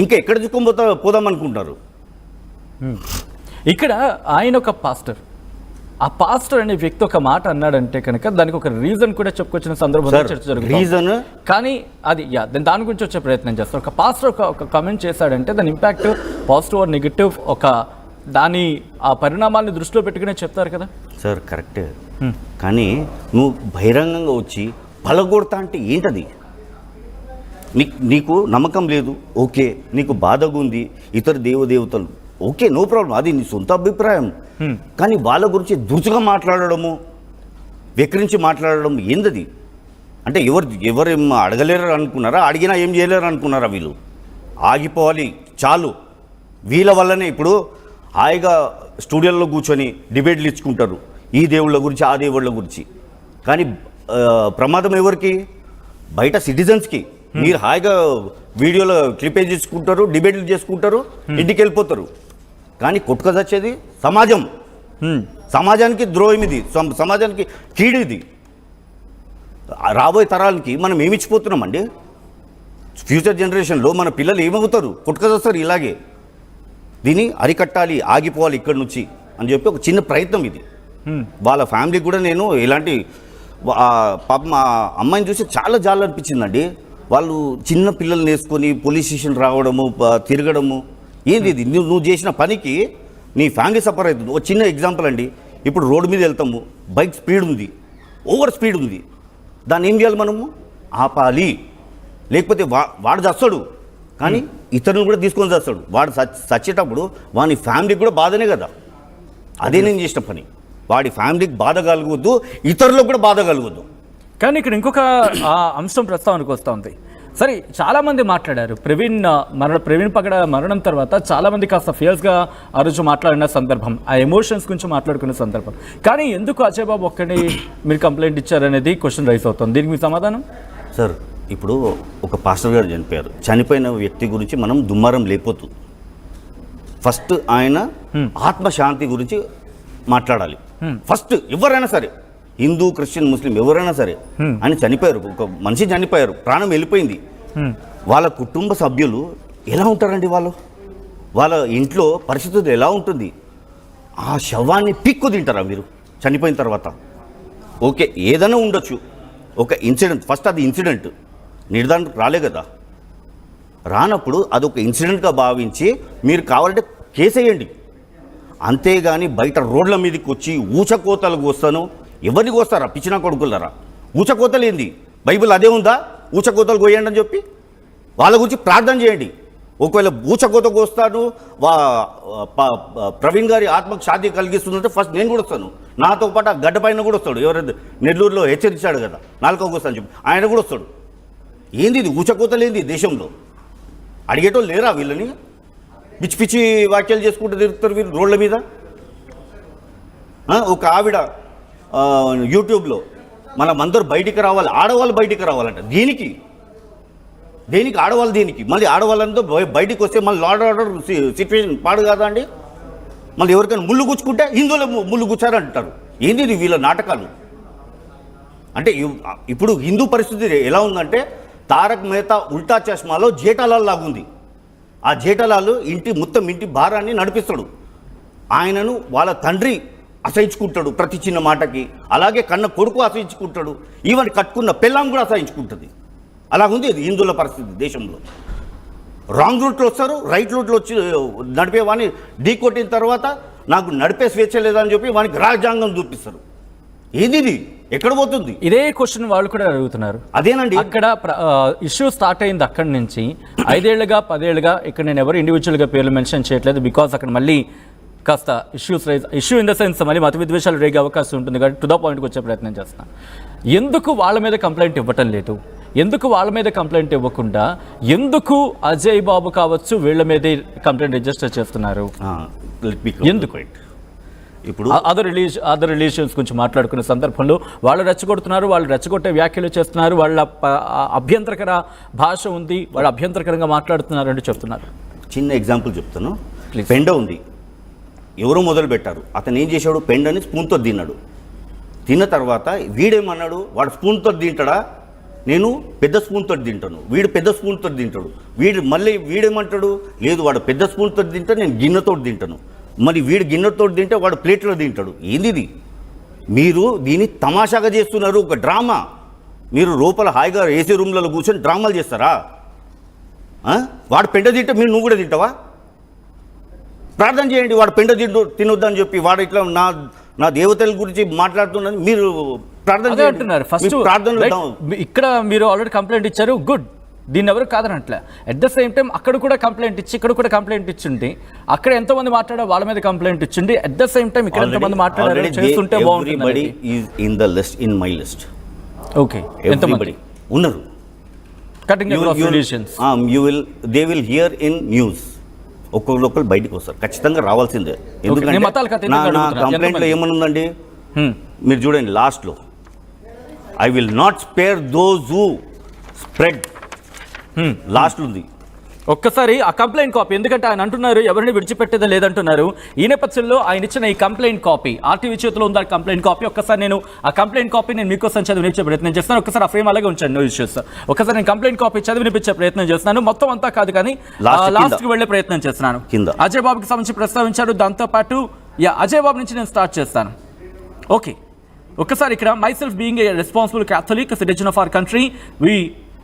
ఇంకా ఎక్కడ చిక్కుని పోదాం అనుకుంటారు. ఇక్కడ ఆయన ఒక పాస్టర్, ఆ పాస్టర్ అనే వ్యక్తి ఒక మాట అన్నాడంటే కనుక దానికి ఒక రీజన్ కూడా చెప్పుకొచ్చిన సందర్భంలో చర్చ జరుగుతుంది. రీజన్ కానీ అది దాని గురించి వచ్చే ప్రయత్నం చేస్తారు. ఒక పాస్టర్ ఒక కామెంట్ చేశాడంటే దాని ఇంపాక్ట్ పాజిటివ్ ఆర్ నెగిటివ్ దాని ఆ పరిణామాలను దృష్టిలో పెట్టుకునే చెప్తారు కదా సార్. కరెక్టే, కానీ నువ్వు బహిరంగంగా వచ్చి పలగొడతా అంటే ఏంటది? నీకు నమ్మకం లేదు, ఓకే, నీకు బాధగా ఉంది, ఇతర దేవదేవతలు, ఓకే, నో ప్రాబ్లం, అది నీ సొంత అభిప్రాయం. కానీ వాళ్ళ గురించి దురుసుగా మాట్లాడడము, వెక్రించి మాట్లాడడం ఏందది? అంటే ఎవరేం అడగలేరు అనుకున్నారా? అడిగినా ఏం చేయలేరు అనుకున్నారా? వీళ్ళు ఆగిపోవాలి చాలు. వీళ్ళ వల్లనే ఇప్పుడు హాయిగా స్టూడియోలో కూర్చొని డిబేట్లు ఇచ్చుకుంటారు ఈ దేవుళ్ళ గురించి, ఆ దేవుళ్ళ గురించి. కానీ ప్రమాదం ఎవరికి? బయట సిటిజన్స్కి. మీరు హాయిగా వీడియోలో క్లిపేజ్ చేసుకుంటారు, డిబేట్లు చేసుకుంటారు, ఇంటికి వెళ్ళిపోతారు. కానీ కొట్టుక చచ్చేది సమాజం. సమాజానికి ద్రోహం ఇది, సమాజానికి కీడు ఇది. రాబోయే తరాలకి మనం ఏమిచ్చిపోతున్నామండి? ఫ్యూచర్ జనరేషన్లో మన పిల్లలు ఏమవుతారు? కొట్టుక చస్తారు ఇలాగే. దీన్ని అరికట్టాలి, ఆగిపోవాలి ఇక్కడి నుంచి అని చెప్పి ఒక చిన్న ప్రయత్నం ఇది. వాళ్ళ ఫ్యామిలీకి కూడా నేను ఇలాంటి పాపం మా అమ్మాయిని చూసి చాలా జాలి అనిపించిందండి. వాళ్ళు చిన్న పిల్లల్ని వేసుకొని పోలీస్ స్టేషన్ రావడము, తిరగడము, ఏంది ఇది? నువ్వు చేసిన పనికి నీ ఫ్యామిలీ సఫర్ అవుతుంది. ఒక చిన్న ఎగ్జాంపుల్ అండి, ఇప్పుడు రోడ్డు మీద వెళ్తాము, బైక్ స్పీడ్ ఉంది, ఓవర్ స్పీడ్ ఉంది, దాన్ని ఏం చేయాలి మనము? ఆపాలి. లేకపోతే వాడు చస్తాడు, కానీ ఇతరులను కూడా తీసుకొని చస్తాడు. వాడు చచ్చేటప్పుడు వాని ఫ్యామిలీకి కూడా బాధనే కదా. అదే నేను చేసిన పని. వాడి ఫ్యామిలీకి బాధ కలగవద్దు, ఇతరులకు కూడా బాధ కలగవద్దు. కానీ ఇక్కడ ఇంకొక అంశం ప్రస్తావనకు వస్తూ ఉంది. సరే, చాలామంది మాట్లాడారు ప్రవీణ్ పగడ మరణం తర్వాత చాలామంది కాస్త ఫియర్స్గా ఆ రోజు మాట్లాడిన సందర్భం, ఆ ఎమోషన్స్ గురించి మాట్లాడుకునే సందర్భం. కానీ ఎందుకు అజయ్ బాబు ఒక్కడే మీరు కంప్లైంట్ ఇచ్చారనేది క్వశ్చన్ రైజ్ అవుతుంది. దీనికి మీ సమాధానం? సార్, ఇప్పుడు ఒక పాస్టర్ గారు చనిపోయారు. చనిపోయిన వ్యక్తి గురించి మనం దుమ్మారం లేకపోతు. ఫస్ట్ ఆయన ఆత్మశాంతి గురించి మాట్లాడాలి. ఫస్ట్ ఎవరైనా సరే, హిందూ, క్రిస్టియన్, ముస్లిం ఎవరైనా సరే, ఆయన చనిపోయారు, ఒక మనిషి చనిపోయారు, ప్రాణం వెళ్ళిపోయింది. వాళ్ళ కుటుంబ సభ్యులు ఎలా ఉంటారండి? వాళ్ళ ఇంట్లో పరిస్థితులు ఎలా ఉంటుంది? ఆ శవాన్ని పిక్కు తింటారా మీరు చనిపోయిన తర్వాత? ఓకే, ఏదైనా ఉండొచ్చు, ఒక ఇన్సిడెంట్. ఫస్ట్ అది ఇన్సిడెంట్, నిర్ధారణ రాలే కదా. రానప్పుడు అదొక ఇన్సిడెంట్గా భావించి మీరు కావాలంటే కేసు వేయండి. అంతేగాని బయట రోడ్ల మీదకి వచ్చి ఊచకోతలకు వస్తాను. ఎవరికి వస్తారా? పిచ్చినా కొడుకులరా? ఊచకోతలు ఏంది? బైబిల్ అదే ఉందా? ఊచకోతలు కోయండి అని చెప్పి వాళ్ళ గురించి ప్రార్థన చేయండి. ఒకవేళ ఊచకోతకు వస్తాను, ప్రవీణ్ గారి ఆత్మకు శాంతి కలిగిస్తుందంటే ఫస్ట్ నేను కూడా వస్తాను. నాతో పాటు ఆ గడ్డ పైన కూడా వస్తాడు. ఎవరైతే నెల్లూరులో హెచ్చరించాడు కదా, 4వ వస్తాను చెప్పి, ఆయన కూడా వస్తాడు. ఏంది ఇది? ఊచకోతలు ఏంది దేశంలో? అడిగేటోళ్ళు లేరా వీళ్ళని? పిచ్చి పిచ్చి వ్యాఖ్యలు చేసుకుంటూ తిరుగుతారు వీళ్ళు రోడ్ల మీద. ఒక ఆవిడ యూట్యూబ్లో మనమందరూ బయటికి రావాలి, ఆడవాళ్ళు బయటికి రావాలంట. దేనికి ఆడవాళ్ళు? దేనికి? మళ్ళీ ఆడవాళ్ళంతా బయటికి వస్తే మళ్ళీ ఆర్డర్ సిచ్యువేషన్ పాడు కాదా అండి? మళ్ళీ ఎవరికైనా ముళ్ళు గుచ్చుకుంటే హిందువులు ముళ్ళు గుచ్చారంటారు. ఏంది ఇది వీళ్ళ నాటకాలు? అంటే ఇప్పుడు హిందూ పరిస్థితి ఎలా ఉందంటే తారక్ మెహతా ఉల్టా చష్మాలో జేఠాలాల్ లాగుంది. ఆ జేఠాలాల్ మొత్తం ఇంటి భారాన్ని నడిపిస్తాడు. ఆయనను వాళ్ళ తండ్రి అసహించుకుంటాడు ప్రతి చిన్న మాటకి. అలాగే కన్న కొడుకు అసహించుకుంటాడు. ఈవెన్ కట్టుకున్న పెళ్ళాం కూడా అసహించుకుంటుంది. అలాగుంది ఇది హిందువుల పరిస్థితి దేశంలో. రాంగ్ రూట్లో వస్తారు, రైట్ రూట్లో వచ్చి నడిపే వాడిని ఢీ కొట్టిన తర్వాత నాకు నడిపే స్వేచ్ఛ లేదని చెప్పి వానికి రాజ్యాంగం చూపిస్తారు. ఏది ఇది? ఎక్కడ పోతుంది? ఇదే క్వశ్చన్ వాళ్ళు కూడా అడుగుతున్నారు. అదేనండి, అక్కడ ఇష్యూ స్టార్ట్ అయింది అక్కడి నుంచి 5 ఏళ్ళుగా 10 ఏళ్ళుగా ఇక్కడ నేను ఎవరు ఇండివిజువల్గా పేర్లు మెన్షన్ చేయట్లేదు. బికాస్ అక్కడ మళ్ళీ కాస్త ఇష్యూ ఇన్ ద సెన్స్ మళ్ళీ మత విద్వేషాలు రేగే అవకాశం ఉంటుంది కాబట్టి టు ద పాయింట్కి వచ్చే ప్రయత్నం చేస్తున్నాను. ఎందుకు వాళ్ళ మీద కంప్లైంట్ ఇవ్వటం లేదు? ఎందుకు వాళ్ళ మీద కంప్లైంట్ ఇవ్వకుండా ఎందుకు అజయ్ బాబు కావచ్చు వీళ్ళ మీదే కంప్లైంట్ రిజిస్టర్ చేస్తున్నారు? ఎందుకు? ఇప్పుడు అదర్ రిలీజియన్స్ గురించి మాట్లాడుకునే సందర్భంలో వాళ్ళు రెచ్చగొడుతున్నారు, వాళ్ళు రెచ్చగొట్టే వ్యాఖ్యలు చేస్తున్నారు, వాళ్ళ అభ్యంతరకర భాష ఉంది, వాళ్ళు అభ్యంతరకరంగా మాట్లాడుతున్నారు అని చెప్తున్నారు. చిన్న ఎగ్జాంపుల్ చెప్తాను. పెండ ఉంది, ఎవరో మొదలు పెట్టారు. అతను ఏం చేశాడు? పెండని స్పూన్తో తిన్నాడు. తిన్న తర్వాత వీడేమన్నాడు? వాడు స్పూన్తో తింటాడా, నేను పెద్ద స్పూన్తో తింటాను, వీడు పెద్ద స్పూన్తో తింటాడు, వీడేమంటాడు, లేదు వాడు పెద్ద స్పూన్తో తింటాడు, నేను గిన్నెతో తింటాను. మరి వీడు గిన్నెతో తింటే వాడు ప్లేట్లో తింటాడు. ఏంది ఇది? మీరు దీన్ని తమాషాగా చేస్తున్నారు, ఒక డ్రామా. మీరు లోపల హాయిగా ఏసీ రూమ్లలో కూర్చొని డ్రామాలు చేస్తారా? వాడు పెండ తింటే నువ్వు కూడా తింటావా? ప్రార్థన చేయండి, వాడు పెండ తినొద్దని చెప్పి. వాడు ఇట్లా నా దేవతల గురించి మాట్లాడుతున్నాను, మీరు ప్రార్థన అంటున్నారు. ఫస్ట్ ఇక్కడ మీరు ఆల్రెడీ కంప్లైంట్ ఇచ్చారు, గుడ్, దీన్ని ఎవరు కాదనట్లే. అట్ ద సేమ్ టైం అక్కడ కూడా కంప్లైంట్ ఇచ్చి ఇక్కడ కూడా కంప్లైంట్ ఇచ్చింది. అక్కడ ఎంతమంది మాట్లాడారో వాళ్ళ మీద కంప్లైంట్ ఇచ్చింది. అట్ ద సేమ్ టైం ఇక్కడ ఎంతమంది మాట్లాడారో చేస్తుంటే బాగుంటుంది. In the list, in my list. Okay, ఎంతమంది ఉన్నారు? They will here in news. ఒక్కొక్కరు బయటకు వస్తారు, ఖచ్చితంగా రావాల్సిందే. ఎందుకంటే నా కంప్లైంట్లో ఏమనుందండి, మీరు చూడండి లాస్ట్లో, I will not spare those who spread. Last ఉంది. ఒక్కసారి ఆ కంప్లైంట్ కాపీ, ఎందుకంటే ఆయన అంటున్నారు ఎవరిని విడిచిపెట్టేదే లేదంటున్నారు. ఈ నేపథ్యంలో ఆయన ఇచ్చిన ఈ కంప్లైంట్ కాపీ ఆర్టీవీ చేతిలో ఉంది. కంప్లైంట్ కాపీ ఒక్కసారి నేను ఆ కంప్లైంట్ కాపీ నేను మీకోసం చదివినిపించే ప్రయత్నం చేస్తాను. ఒకసారి ఆ ఫ్రేమ్ అలాగే ఉంచండి, నో ఇష్యూస్. ఒకసారి నేను కంప్లైంట్ కాపీ చదివినిపించే ప్రయత్నం చేస్తున్నాను. మొత్తం అంతా కాదు కానీ లాస్ట్కి వెళ్ళే ప్రయత్నం చేస్తున్నాను. అజయ్ బాబుకి సంబంధించి ప్రస్తావించారు. దాంతోపాటు అజయ్ బాబు నుంచి నేను స్టార్ట్ చేస్తాను. ఓకే, ఒక్కసారి ఇక్కడ myself being a responsible Catholic citizen of our country, we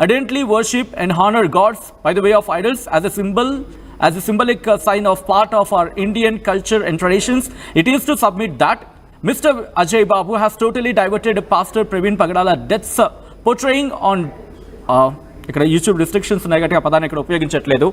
ardently worship and honor gods by the way of idols as a symbolic sign of part of our Indian culture and traditions. It is to submit that Mr. Ajay Babu has totally diverted Pastor Praveen Pagadala deaths portraying on ఇక్కడ YouTube restrictions ఉన్నాయి కాబట్టి ఆ పదాన్ని ఇక్కడ ఉపయోగించట్లేదు.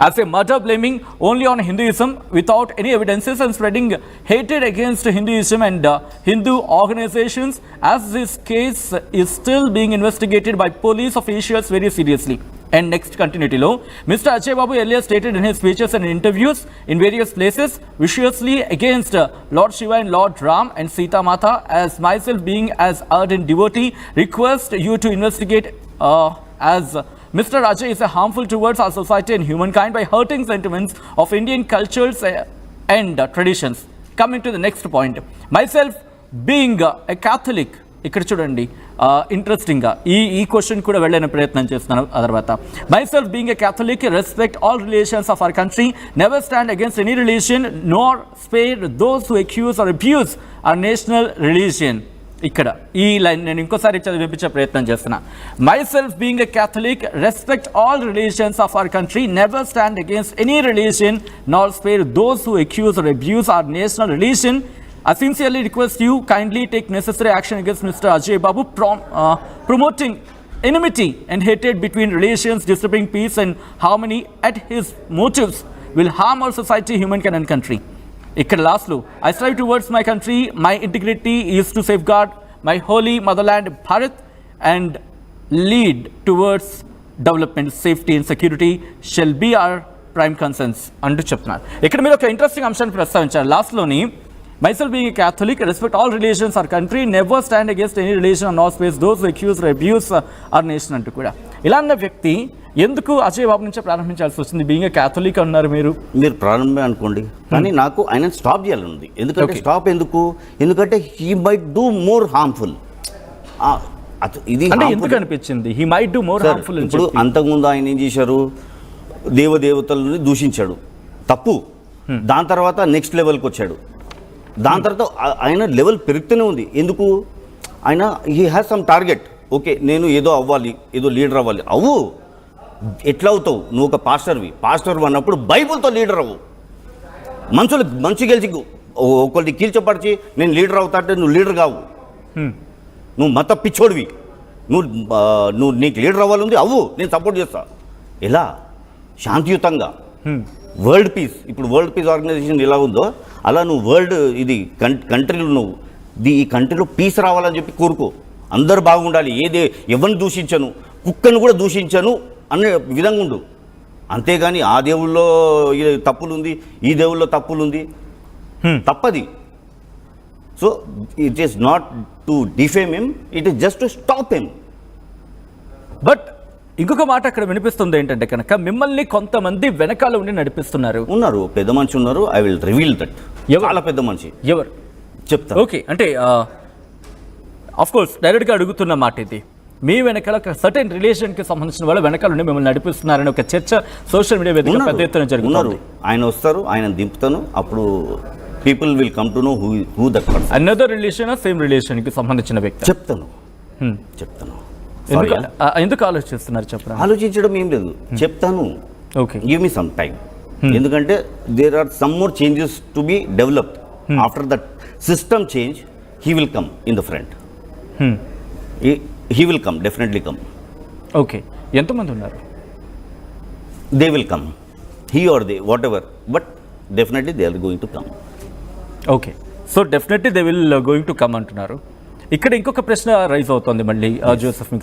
As a murder blaming only on Hinduism without any evidences and spreading hatred against Hinduism and Hindu organizations, as this case is still being investigated by police officials very seriously. And next continuity low, Mr. Ajay Babu earlier stated in his speeches and interviews in various places viciously against Lord Shiva and Lord Ram and Sita Mata. As myself being as ardent devotee, request you to investigate as Mr. Ajay is harmful towards our society and humankind by hurting sentiments of Indian cultures and traditions. Coming to the next point, myself being a Catholic, ఇక్కడ చూడండి ఇంట్రెస్టింగ్గా ఈ question కూడా వెళ్ళిన ప్రయత్నం చేస్తున్నాను. ఆ తర్వాత myself being a Catholic, respect all relations of our country, never stand against any religion nor spare those who accuse or abuse our national religion. ఇక్కడ ఈ లైన్ నేను ఇంకోసారి చదివించే ప్రయత్నం చేస్తున్నా. myself being a Catholic, respect all religions of our country, never stand against any religion nor spare those who accuse or abuse our national religion. I sincerely request you kindly take necessary action against Mr. Ajay Babu promoting enmity and hatred between religions, disturbing peace and harmony at his motives will harm our society, humankind and country. ఇక్కడ లాస్ట్లో I strive towards my country, my integrity is to safeguard my holy motherland Bharat and lead towards development, safety and security shall be our prime concerns అంటూ చెప్తున్నారు. ఇక్కడ మీరు ఒక interesting అంశాన్ని ప్రస్తావించారు లాస్ట్లోని. myself being a Catholic, respect all religions our country, never stand against any religion or space those who accuse or abuse our nation అంటూ కూడా. ఇలాంటి వ్యక్తి ఎందుకు అజయ్ బాబు నుంచే ప్రారంభించాల్సి వచ్చింది? బీయింగ్ ఏ క్యాథలిక్ అన్నారు మీరు ప్రారంభమే అనుకోండి, కానీ నాకు ఆయన స్టాప్ చేయాలని ఉంది. ఎందుకంటే స్టాప్ ఎందుకంటే he might do more harmful. ఇది ఎందుకు అనిపించింది he might do more harmful? ఇప్పుడు అంతకుముందు ఆయన ఏం చేశారు, దేవతలని దూషించాడు, తప్పు. దాని తర్వాత నెక్స్ట్ లెవెల్కి వచ్చాడు. దాని తర్వాత ఆయన లెవెల్ పెరుగుతూనే ఉంది. ఎందుకు? ఆయన he has some target. Okay, నేను ఏదో అవ్వాలి, ఏదో లీడర్ అవ్వాలి. అవ్వు, ఎట్లా అవుతావు? నువ్వు ఒక పాస్టర్ అన్నప్పుడు బైబుల్తో లీడర్ అవ్వు. మంచి గెలిచి ఒకరిని కీల్చపరిచి నేను లీడర్ అవుతా అంటే నువ్వు లీడర్ కావు. నువ్వు మత పిచ్చోడివి. నువ్వు నీకు లీడర్ అవ్వాలంది, అవ్వు, నేను సపోర్ట్ చేస్తా. ఎలా? శాంతియుతంగా, వరల్డ్ పీస్. ఇప్పుడు వరల్డ్ పీస్ ఆర్గనైజేషన్ ఎలా ఉందో అలా నువ్వు వరల్డ్ ఇది కంట్రీలో నువ్వు ఈ కంట్రీలో పీస్ రావాలని చెప్పి కోరుకో. అందరు బాగుండాలి. ఎవరిని దూషించను, కుక్కను కూడా దూషించను అనే విధంగా ఉండు. అంతేగాని ఆ దేవుళ్ళలో తప్పులుంది, ఈ దేవుళ్ళలో తప్పులుంది, తప్పది. So it is not to defame him, it is just to stop him. But ఇంకొక మాట అక్కడ వినిపిస్తుంది ఏంటంటే కనుక మిమ్మల్ని కొంతమంది వెనకాల ఉండి ఉన్నారు. పెద్ద మనిషి ఉన్నారు. I will reveal that. చాలా పెద్ద మనిషి ఎవరు చెప్తా. ఓకే, అంటే ఆఫ్ కోర్స్ డైరెక్ట్గా అడుగుతున్న మాట ఇది. మీ వెనకాల ఒక సర్టెన్ రిలేషన్కి సంబంధించిన వాళ్ళు వెనకాల ఉండి మిమ్మల్ని నడిపిస్తున్నారని ఒక చర్చ సోషల్ మీడియా వేదిక పెద్ద ఎత్తున ఉన్నారు. జరుగుతుంది. ఆయన వస్తారు, ఆయన దింపుతాను, అప్పుడు people will come to know who that person. Another relation same రిలేషన్కి సంబంధించిన వ్యక్తి. చెప్తాను. ఎందుకు ఆలోచిస్తున్నారు చెప్పడం? ఆలోచించడం ఏం లేదు, చెప్తాను. Okay, give me some time. ఎందుకంటే there are some more changes to be developed. After that system change he will come in the front. He will come, definitely come. Okay, ఎంతమంది ఉన్నారు? They will come, he are they, whatever, but definitely they are going to come. Okay, so definitely they will going to come అంటున్నారు. ఇక్కడ ఇంకొక ప్రశ్న rise అవుతుంది మళ్ళీ Joseph మీకు